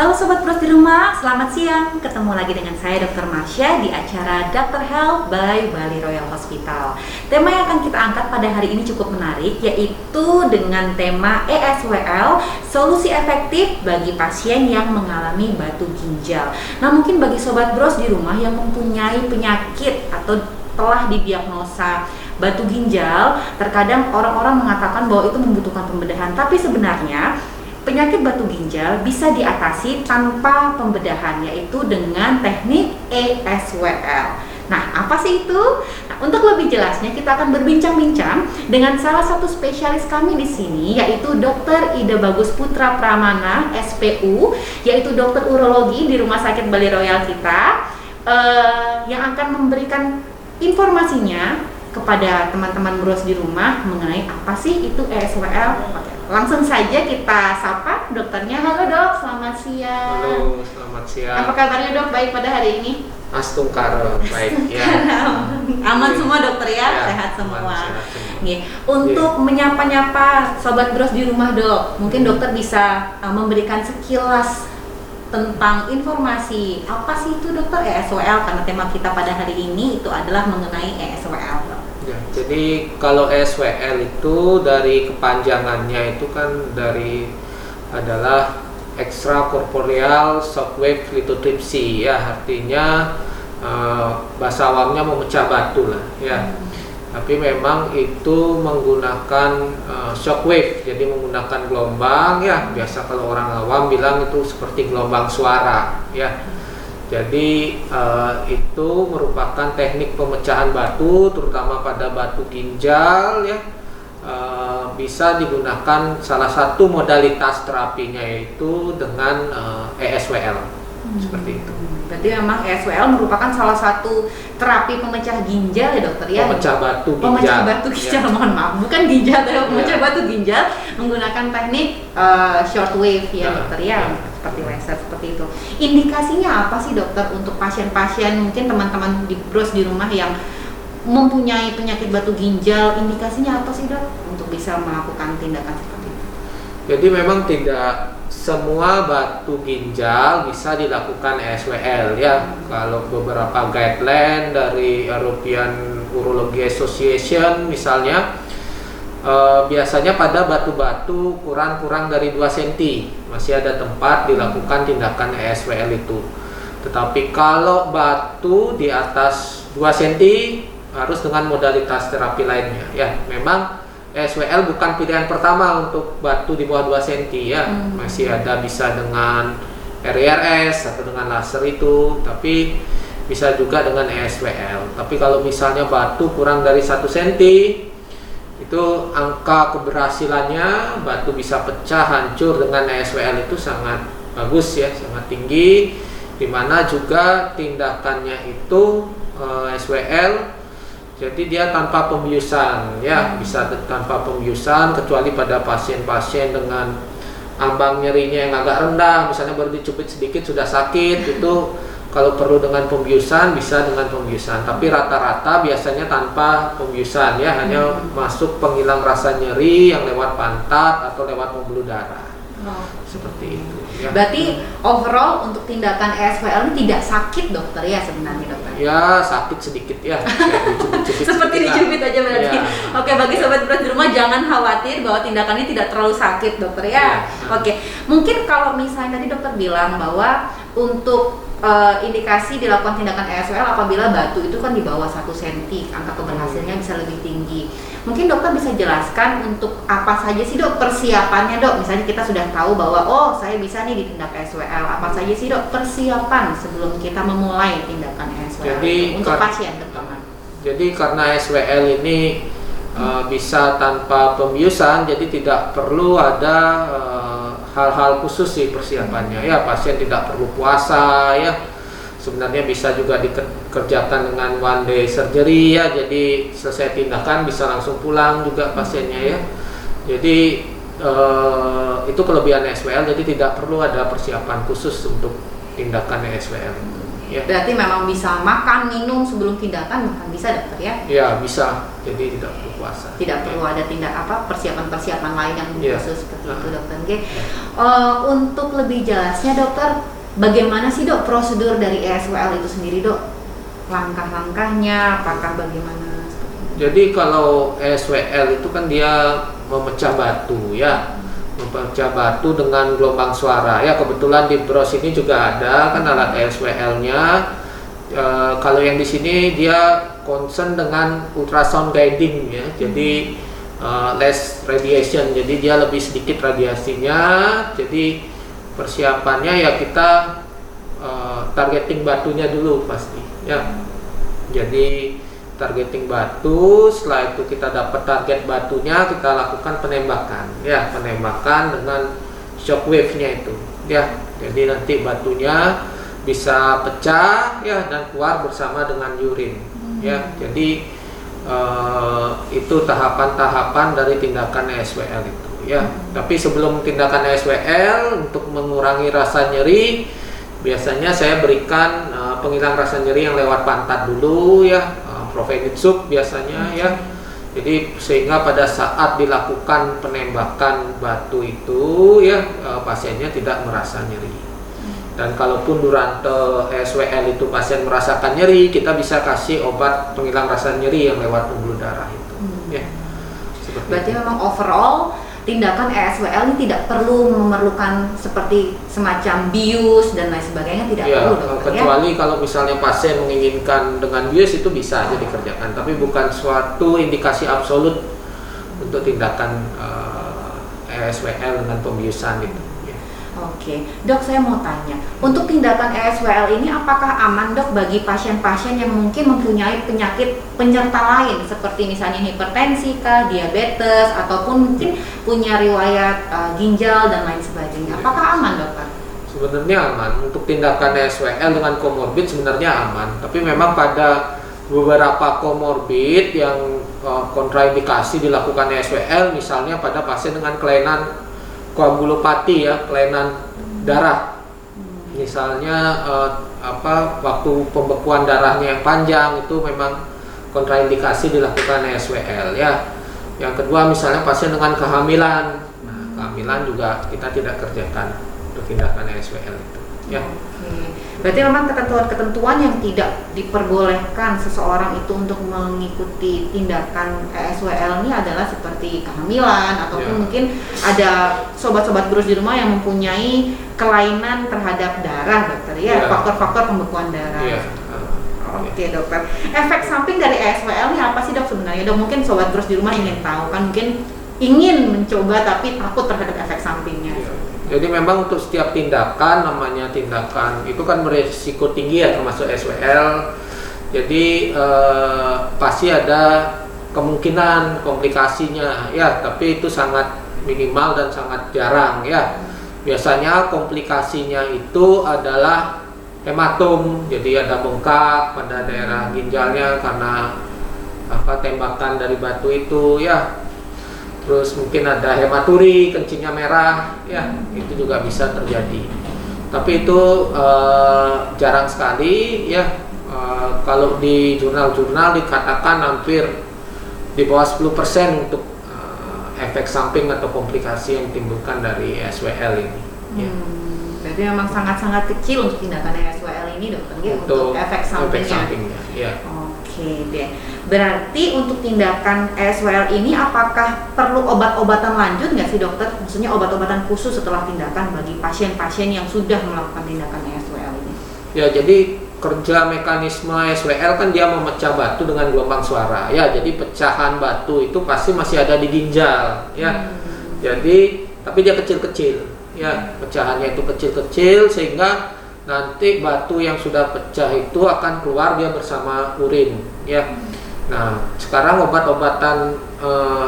Halo Sobat Pros di rumah, selamat siang. Ketemu lagi dengan saya Dr. Marsha di acara Dr. Health by Bali Royal Hospital. Tema yang akan kita angkat pada hari ini cukup menarik, yaitu dengan tema ESWL, solusi efektif bagi pasien yang mengalami batu ginjal. Nah, mungkin bagi Sobat Bros di rumah yang mempunyai penyakit atau telah didiagnosa batu ginjal, terkadang orang-orang mengatakan bahwa itu membutuhkan pembedahan, tapi sebenarnya penyakit batu ginjal bisa diatasi tanpa pembedahan, yaitu dengan teknik ESWL. Nah, apa sih itu? Nah, untuk lebih jelasnya kita akan berbincang-bincang dengan salah satu spesialis kami di sini, yaitu Dr. Ida Bagus Putra Pramana, SPU, yaitu dokter urologi di Rumah Sakit Bali Royal kita, yang akan memberikan informasinya kepada teman-teman bros di rumah mengenai apa sih itu ESWL. Oke, langsung saja kita sapa dokternya. Halo dok, selamat siang. Halo, selamat siang. Apa kabarnya dok? Baik pada hari ini? Astungkara, baik ya. Aman semua dokter ya, sehat semua. Nih, untuk menyapa-nyapa sobat bros di rumah dok, mungkin dokter bisa memberikan sekilas tentang informasi apa sih itu dokter ESWL, karena tema kita pada hari ini itu adalah mengenai ESWL. Ya, jadi kalau ESWL itu dari kepanjangannya itu kan adalah extracorporeal shockwave lithotripsy ya, artinya bahasa awamnya memecah batu lah ya. Tapi memang itu menggunakan shockwave, jadi menggunakan gelombang ya. Biasa kalau orang awam bilang itu seperti gelombang suara ya. Jadi itu merupakan teknik pemecahan batu, terutama pada batu ginjal ya. Bisa digunakan salah satu modalitas terapinya yaitu dengan ESWL seperti itu. Berarti memang ESWL merupakan salah satu terapi pemecah ginjal ya dokter ya? Pemecah batu ginjal. Pemecah batu ginjal, ya. Mohon maaf, bukan ginjal, tapi pemecah batu ginjal menggunakan teknik shortwave ya dokter ya, seperti laser seperti itu. Indikasinya apa sih dokter untuk pasien-pasien, mungkin teman-teman di bros di rumah yang mempunyai penyakit batu ginjal, indikasinya apa sih dok untuk bisa melakukan tindakan seperti itu? Jadi memang tidak semua batu ginjal bisa dilakukan ESWL ya. Kalau beberapa guideline dari European Urology Association misalnya, biasanya pada batu-batu kurang dari 2 cm masih ada tempat dilakukan tindakan ESWL itu. Tetapi kalau batu di atas 2 cm harus dengan modalitas terapi lainnya ya. Memang ESWL bukan pilihan pertama untuk batu di bawah 2 cm ya. Masih ada bisa dengan RIRS atau dengan laser itu, tapi bisa juga dengan ESWL. Tapi kalau misalnya batu kurang dari 1 cm, itu angka keberhasilannya batu bisa pecah hancur dengan ESWL itu sangat bagus ya, sangat tinggi. Dimana juga tindakannya itu ESWL, jadi dia tanpa pembiusan ya, bisa tanpa pembiusan kecuali pada pasien-pasien dengan ambang nyerinya yang agak rendah, misalnya baru dicubit sedikit sudah sakit, itu kalau perlu dengan pembiusan bisa dengan pembiusan. Tapi rata-rata biasanya tanpa pembiusan ya, hanya masuk penghilang rasa nyeri yang lewat pantat atau lewat pembuluh darah. Seperti itu ya. Berarti overall untuk tindakan ESWL ini tidak sakit dokter ya sebenarnya dokter? Ya sakit sedikit ya. Seperti dicubit aja berarti ya. Oke, bagi sobat bros di rumah jangan khawatir bahwa tindakan ini tidak terlalu sakit dokter ya. Oke, mungkin kalau misalnya tadi dokter bilang bahwa untuk indikasi dilakukan tindakan ESWL apabila batu itu kan di bawah 1 cm, angka keberhasilannya bisa lebih tinggi. Mungkin dokter bisa jelaskan untuk apa saja sih dok persiapannya dok? Misalnya kita sudah tahu bahwa oh saya bisa nih ditindak ESWL, apa saja sih dok persiapan sebelum kita memulai tindakan ESWL untuk pasien terutama? Jadi karena ESWL ini bisa tanpa pembiusan, jadi tidak perlu ada hal-hal khusus sih persiapannya ya. Pasien tidak perlu puasa ya, sebenarnya bisa juga dikerjakan dengan one day surgery ya. Jadi selesai tindakan bisa langsung pulang juga pasiennya ya. Jadi itu kelebihan ESWL, jadi tidak perlu ada persiapan khusus untuk tindakan ESWL. Ya. Berarti memang bisa makan, minum sebelum tindakan, bukan bisa dokter ya? Ya bisa, jadi tidak perlu puasa. Tidak perlu ada persiapan-persiapan lain yang khusus seperti itu dokter. Untuk lebih jelasnya dokter, bagaimana sih dok prosedur dari ESWL itu sendiri dok? Langkah-langkahnya, apakah bagaimana? Jadi kalau ESWL itu kan dia memecah batu ya. Memecah batu dengan gelombang suara ya, kebetulan di bros ini juga ada kan alat ESWL-nya. Kalau yang di sini dia concern dengan ultrasound guiding ya, jadi less radiation, jadi dia lebih sedikit radiasinya. Jadi persiapannya ya kita targeting batunya dulu pasti ya. Jadi targeting batu, setelah itu kita dapat target batunya, kita lakukan penembakan ya, penembakan dengan shockwave-nya itu ya. Jadi nanti batunya bisa pecah ya dan keluar bersama dengan urin ya. Jadi itu tahapan-tahapan dari tindakan ESWL itu ya. Tapi sebelum tindakan ESWL, untuk mengurangi rasa nyeri, biasanya saya berikan penghilang rasa nyeri yang lewat pantat dulu ya, Provenzid biasanya ya. Jadi sehingga pada saat dilakukan penembakan batu itu ya, pasiennya tidak merasa nyeri. Dan kalaupun durante ESWL itu pasien merasakan nyeri, kita bisa kasih obat penghilang rasa nyeri yang lewat pembuluh darah itu ya. Berarti memang overall tindakan ESWL ini tidak perlu memerlukan seperti semacam bius dan lain sebagainya, tidak perlu dokter, kecuali kalau misalnya pasien menginginkan dengan bius, itu bisa aja dikerjakan, tapi bukan suatu indikasi absolut untuk tindakan ESWL dengan pembiusan itu. Oke, dok, saya mau tanya, untuk tindakan ESWL ini apakah aman dok bagi pasien-pasien yang mungkin mempunyai penyakit penyerta lain seperti misalnya hipertensi, diabetes, ataupun mungkin punya riwayat ginjal dan lain sebagainya? Apakah aman dokter? Sebenarnya aman untuk tindakan ESWL dengan komorbid, sebenarnya aman. Tapi memang pada beberapa komorbid yang kontraindikasi dilakukan ESWL, misalnya pada pasien dengan kelainan koagulopati ya, kelainan darah, misalnya waktu pembekuan darahnya yang panjang, itu memang kontraindikasi dilakukan ESWL ya. Yang kedua misalnya pasien dengan kehamilan, kehamilan juga kita tidak kerjakan untuk tindakan ESWL itu ya. Berarti memang ketentuan-ketentuan yang tidak diperbolehkan seseorang itu untuk mengikuti tindakan ESWL ini adalah seperti kehamilan, ataupun mungkin ada sobat-sobat bros di rumah yang mempunyai kelainan terhadap darah dokter ya, faktor-faktor pembekuan darah. Oke dokter, efek samping dari ESWL ini apa sih dok sebenarnya dok? Mungkin sobat bros di rumah ingin tahu kan, mungkin ingin mencoba tapi takut terhadap efek sampingnya. Jadi memang untuk setiap tindakan, namanya tindakan itu kan berisiko tinggi ya, termasuk ESWL. Jadi pasti ada kemungkinan komplikasinya ya, tapi itu sangat minimal dan sangat jarang ya. Biasanya komplikasinya itu adalah hematom, jadi ada bengkak pada daerah ginjalnya karena tembakan dari batu itu ya. Terus mungkin ada hematuri, kencingnya merah ya, itu juga bisa terjadi. Tapi itu jarang sekali ya. Kalau di jurnal-jurnal dikatakan hampir di bawah 10% untuk efek samping atau komplikasi yang ditimbulkan dari ESWL ini ya. Berarti memang sangat-sangat kecil untuk tindakan ESWL ini dokter ya, untuk efek sampingnya ya. Oke deh. Berarti untuk tindakan ESWL ini apakah perlu obat-obatan lanjut nggak sih dokter? Maksudnya obat-obatan khusus setelah tindakan bagi pasien-pasien yang sudah melakukan tindakan ESWL ini? Ya, jadi kerja mekanisme ESWL kan dia memecah batu dengan gelombang suara ya. Jadi pecahan batu itu pasti masih ada di ginjal ya. Jadi tapi dia kecil-kecil ya, pecahannya itu kecil-kecil sehingga nanti batu yang sudah pecah itu akan keluar dia bersama urin ya. Nah, sekarang obat-obatan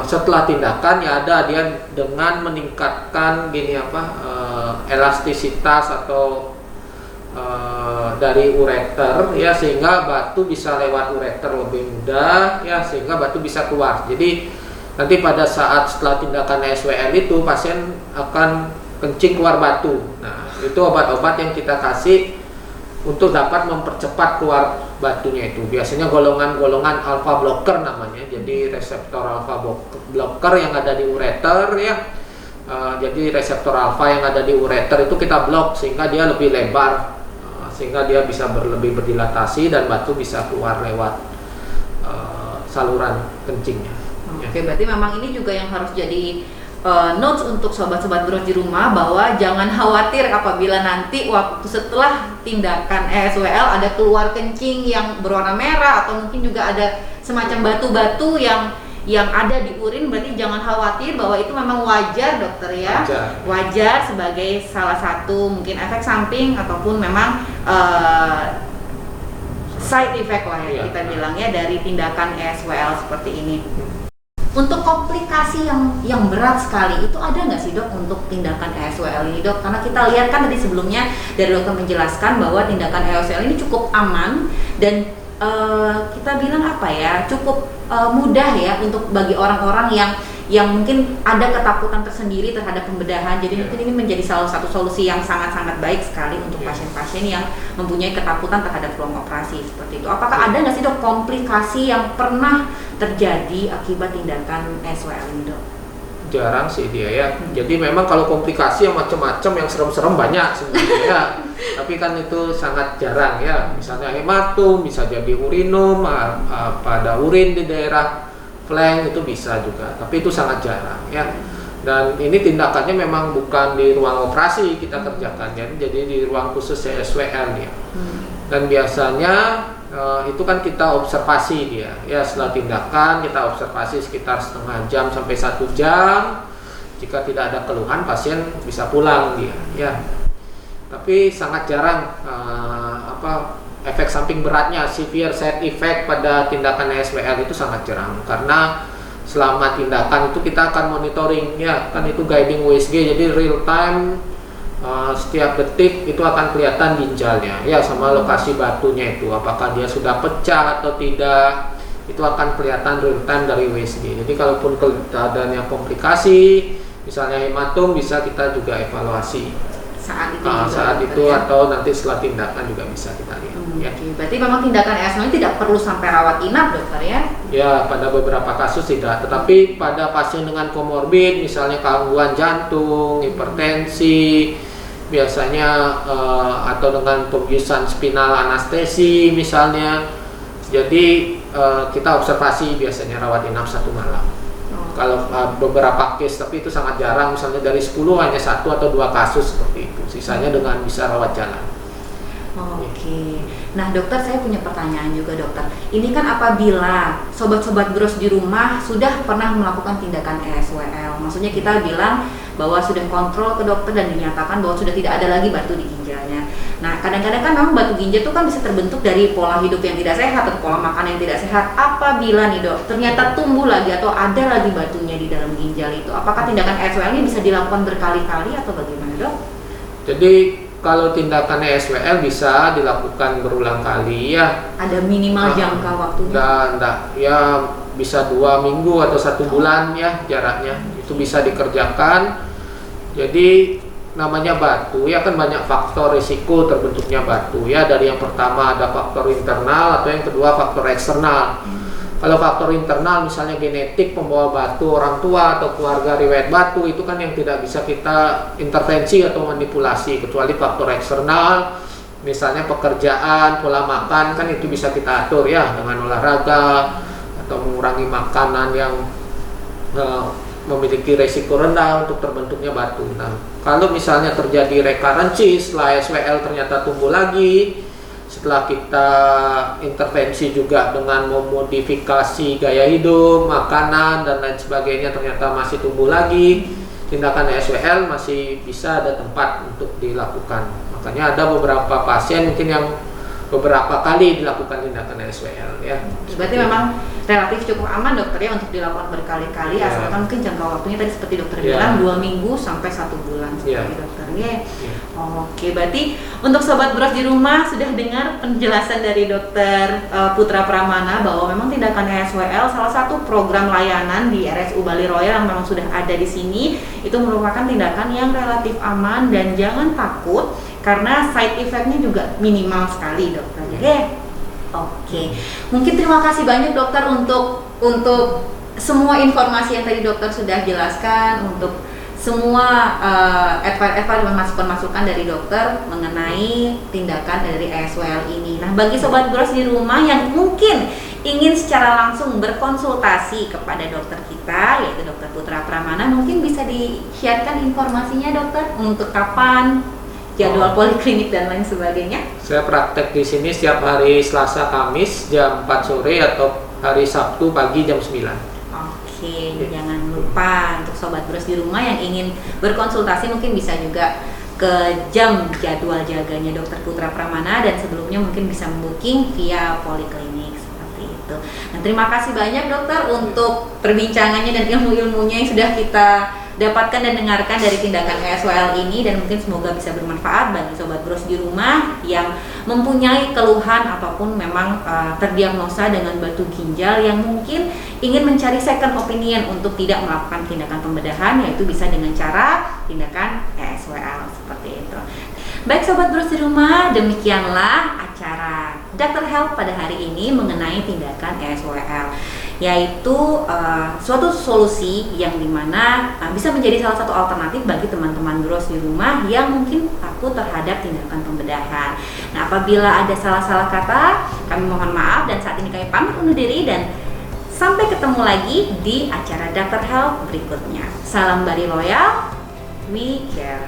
setelah tindakan ya ada dia dengan meningkatkan elastisitas atau dari ureter ya, sehingga batu bisa lewat ureter lebih mudah ya, sehingga batu bisa keluar. Jadi nanti pada saat setelah tindakan ESWL itu pasien akan kencing keluar batu. Nah, itu obat-obat yang kita kasih untuk dapat mempercepat keluar batunya itu. Biasanya golongan-golongan alpha blocker namanya. Jadi reseptor alpha blocker yang ada di ureter ya. Jadi reseptor alfa yang ada di ureter itu kita blok sehingga dia lebih lebar, sehingga dia bisa lebih berdilatasi dan batu bisa keluar lewat saluran kencingnya. Oke, berarti memang ini juga yang harus jadi notes untuk sobat-sobat bros di rumah, bahwa jangan khawatir apabila nanti waktu setelah tindakan ESWL ada keluar kencing yang berwarna merah atau mungkin juga ada semacam batu-batu yang ada di urin. Berarti jangan khawatir, bahwa itu memang wajar dokter ya, wajar sebagai salah satu mungkin efek samping ataupun memang side effect lah ya, kita bilangnya dari tindakan ESWL seperti ini. Untuk komplikasi yang berat sekali itu ada nggak sih dok untuk tindakan ESWL ini dok? Karena kita lihat kan tadi sebelumnya dari dokter menjelaskan bahwa tindakan ESWL ini cukup aman dan kita bilang apa ya, cukup mudah ya untuk bagi orang-orang yang mungkin ada ketakutan tersendiri terhadap pembedahan. Jadi mungkin ini menjadi salah satu solusi yang sangat-sangat baik sekali untuk pasien-pasien yang mempunyai ketakutan terhadap ruang operasi seperti itu. Apakah ada nggak sih dok komplikasi yang pernah terjadi akibat tindakan ESWL ini dok? Jarang sih dia ya. Jadi memang kalau komplikasi yang macam-macam yang serem-serem banyak sebenarnya ya. Tapi kan itu sangat jarang ya. Misalnya hematom, bisa jadi urinum, pada urin di daerah flank itu bisa juga. Tapi itu sangat jarang ya. Dan ini tindakannya memang bukan di ruang operasi kita kerjakan ya. Jadi di ruang khusus ESWL ya. Dan biasanya itu kan kita observasi dia ya, setelah tindakan kita observasi sekitar setengah jam sampai 1 jam. Jika tidak ada keluhan, pasien bisa pulang dia ya. Tapi sangat jarang efek samping beratnya, severe side effect pada tindakan ESWL itu sangat jarang, karena selama tindakan itu kita akan monitoring ya, kan itu guiding USG, jadi real time. Setiap detik itu akan kelihatan ginjalnya ya, sama lokasi batunya itu apakah dia sudah pecah atau tidak, itu akan kelihatan real time dari USG. Jadi kalaupun adanya komplikasi misalnya hematom, bisa kita juga evaluasi saat itu ya. Atau nanti setelah tindakan juga bisa kita lihat ya. Berarti memang tindakan ESWL tidak perlu sampai rawat inap dokter ya? Ya, pada beberapa kasus tidak, tetapi pada pasien dengan komorbid misalnya gangguan jantung, hipertensi biasanya, atau dengan pembiusan spinal anestesi misalnya, jadi kita observasi biasanya rawat inap 1 malam. Kalau beberapa case, tapi itu sangat jarang, misalnya dari 10 hanya 1 atau 2 kasus seperti itu, sisanya dengan bisa rawat jalan. Oke. Nah dokter, saya punya pertanyaan juga dokter. Ini kan apabila sobat-sobat bros di rumah sudah pernah melakukan tindakan ESWL, maksudnya kita bilang bahwa sudah kontrol ke dokter dan dinyatakan bahwa sudah tidak ada lagi batu di ginjalnya. Nah kadang-kadang kan memang batu ginjal itu kan bisa terbentuk dari pola hidup yang tidak sehat atau pola makan yang tidak sehat. Apabila nih dok, ternyata tumbuh lagi atau ada lagi batunya di dalam ginjal itu, apakah tindakan ESWL ini bisa dilakukan berkali-kali atau bagaimana dok? Jadi kalau tindakan ESWL bisa dilakukan berulang kali ya. Ada minimal jangka waktunya? Enggak, ya bisa 2 minggu atau 1 bulan ya jaraknya. Itu bisa dikerjakan. Jadi namanya batu ya kan banyak faktor risiko terbentuknya batu ya. Dari yang pertama ada faktor internal atau yang kedua faktor eksternal. Kalau faktor internal misalnya genetik pembawa batu, orang tua atau keluarga riwayat batu, itu kan yang tidak bisa kita intervensi atau manipulasi. Kecuali faktor eksternal misalnya pekerjaan, pola makan, kan itu bisa kita atur ya dengan olahraga atau mengurangi makanan yang memiliki resiko rendah untuk terbentuknya batu. Nah, kalau misalnya terjadi recurrency setelah ESWL ternyata tumbuh lagi, setelah kita intervensi juga dengan memodifikasi gaya hidup, makanan dan lain sebagainya, ternyata masih tumbuh lagi, tindakan ESWL masih bisa ada tempat untuk dilakukan. Makanya ada beberapa pasien mungkin yang beberapa kali dilakukan tindakan ESWL ya. Berarti memang relatif cukup aman dokter ya untuk dilakukan berkali-kali, asalkan mungkin jangka waktunya tadi seperti dokter bilang 2 minggu sampai 1 bulan seperti dokter ya. Oke, berarti untuk sobat bros di rumah sudah dengar penjelasan dari dokter Putra Pramana bahwa memang tindakan ESWL salah satu program layanan di RSU Bali Royal yang memang sudah ada di sini, itu merupakan tindakan yang relatif aman dan jangan takut karena side effect-nya juga minimal sekali dokter. Oke. Mungkin terima kasih banyak dokter untuk semua informasi yang tadi dokter sudah jelaskan, untuk semua advice dan masukan-masukan dari dokter mengenai tindakan dari ESWL ini. Nah, bagi sobat Bros di rumah yang mungkin ingin secara langsung berkonsultasi kepada dokter kita, yaitu Dokter Putra Pramana, mungkin bisa di-sharekan informasinya dokter, untuk kapan, jadwal poliklinik dan lain sebagainya. Saya praktek di sini setiap hari Selasa Kamis jam 4 sore atau hari Sabtu pagi jam 9. Oke, jangan lupa untuk sobat Bros di rumah yang ingin berkonsultasi mungkin bisa juga ke jadwal jaganya Dokter Putra Pramana, dan sebelumnya mungkin bisa booking via poliklinik seperti itu. Nah, terima kasih banyak dokter untuk perbincangannya dan ilmu-ilmunya yang sudah kita dapatkan dan dengarkan dari tindakan ESWL ini, dan mungkin semoga bisa bermanfaat bagi sobat Bros di rumah yang mempunyai keluhan ataupun memang terdiagnosa dengan batu ginjal yang mungkin ingin mencari second opinion untuk tidak melakukan tindakan pembedahan, yaitu bisa dengan cara tindakan ESWL seperti itu. Baik sobat Bros di rumah, demikianlah acara Dr. Health pada hari ini mengenai tindakan ESWL, yaitu suatu solusi yang dimana bisa menjadi salah satu alternatif bagi teman-teman Bros di rumah yang mungkin takut terhadap tindakan pembedahan. Nah, apabila ada salah-salah kata, kami mohon maaf, dan saat ini kami pamit undur diri dan sampai ketemu lagi di acara Dr. Health berikutnya. Salam Bali Loyal, we care.